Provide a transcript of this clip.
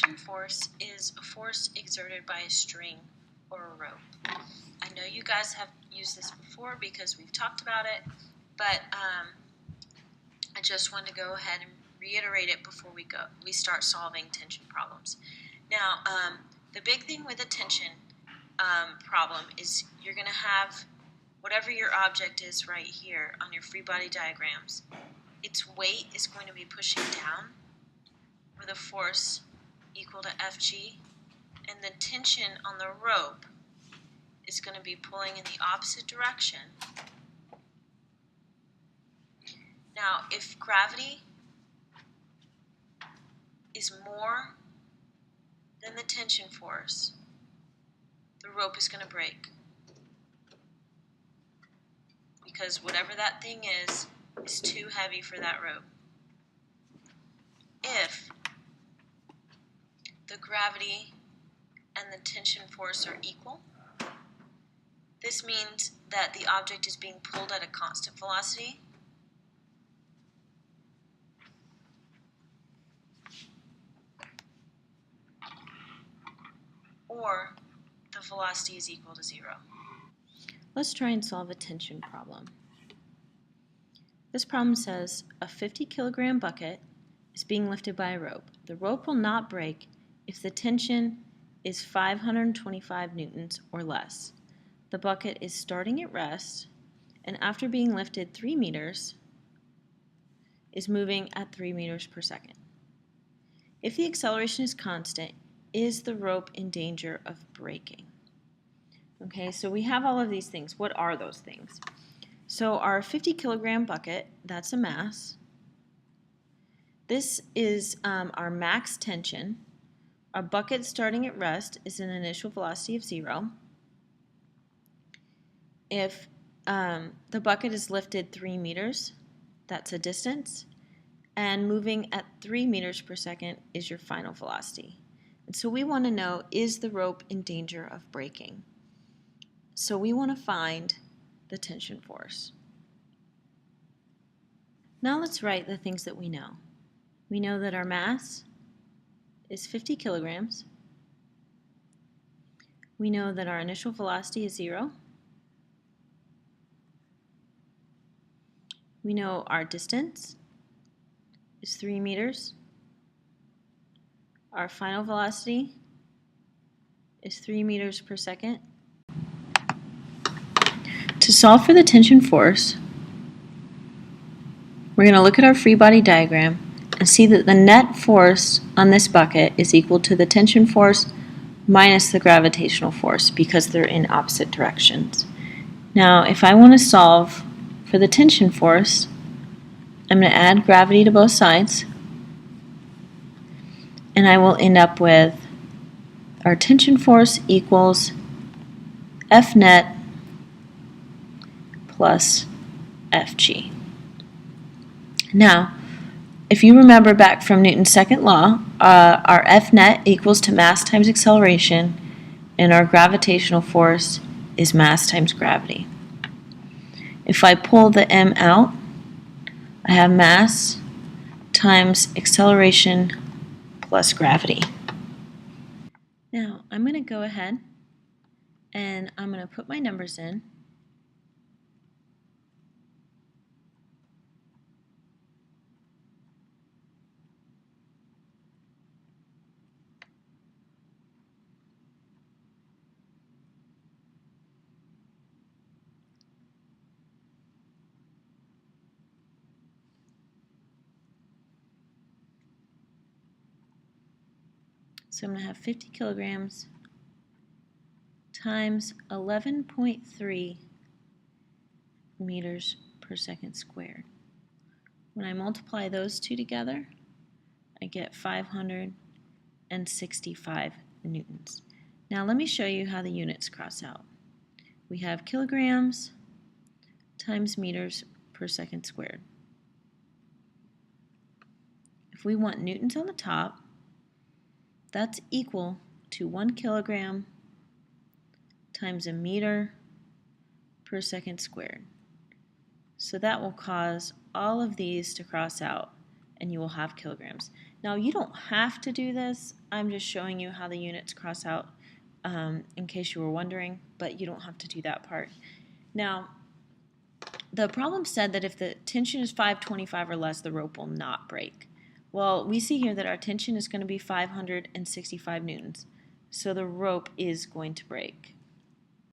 tension force is a force exerted by a string or a rope. I know you guys have used this before because we've talked about it, but I just want to go ahead and reiterate it before we start solving tension problems. Now, the big thing with a tension problem is you're going to have whatever your object is right here on your free body diagrams. Its weight is going to be pushing down with a force equal to Fg, and the tension on the rope is going to be pulling in the opposite direction. Now, if gravity is more than the tension force, the rope is going to break. Because whatever that thing is too heavy for that rope. If the gravity and the tension force are equal, this means that the object is being pulled at a constant velocity. Or the velocity is equal to 0. Let's try and solve a tension problem. This problem says a 50 kilogram bucket is being lifted by a rope. The rope will not break if the tension is 525 newtons or less. The bucket is starting at rest, and after being lifted 3 meters, is moving at 3 meters per second. If the acceleration is constant, is the rope in danger of breaking? Okay, so we have all of these things. What are those things? So our 50 kilogram bucket, that's a mass. This is our max tension. Our bucket starting at rest is an initial velocity of 0. If the bucket is lifted 3 meters, that's a distance. And moving at 3 meters per second is your final velocity. And so we want to know, is the rope in danger of breaking? So we want to find the tension force. Now let's write the things that we know. We know that our mass is 50 kilograms. We know that our initial velocity is 0. We know our distance is 3 meters. Our final velocity is 3 meters per second. To solve for the tension force, we're going to look at our free body diagram and see that the net force on this bucket is equal to the tension force minus the gravitational force because they're in opposite directions. Now, if I want to solve for the tension force, I'm going to add gravity to both sides, and I will end up with our tension force equals F net plus Fg. Now, if you remember back from Newton's second law, our F net equals to mass times acceleration, and our gravitational force is mass times gravity. If I pull the m out, I have mass times acceleration plus gravity. Now, I'm going to go ahead and I'm going to put my numbers in. So I'm going to have 50 kilograms times 11.3 meters per second squared. When I multiply those two together, I get 565 newtons. Now let me show you how the units cross out. We have kilograms times meters per second squared. If we want newtons on the top, that's equal to 1 kilogram times a meter per second squared. So that will cause all of these to cross out, and you will have kilograms. Now you don't have to do this. I'm just showing you how the units cross out in case you were wondering, but you don't have to do that part. Now, the problem said that if the tension is 525 or less, the rope will not break. Well, we see here that our tension is going to be 565 newtons, so the rope is going to break.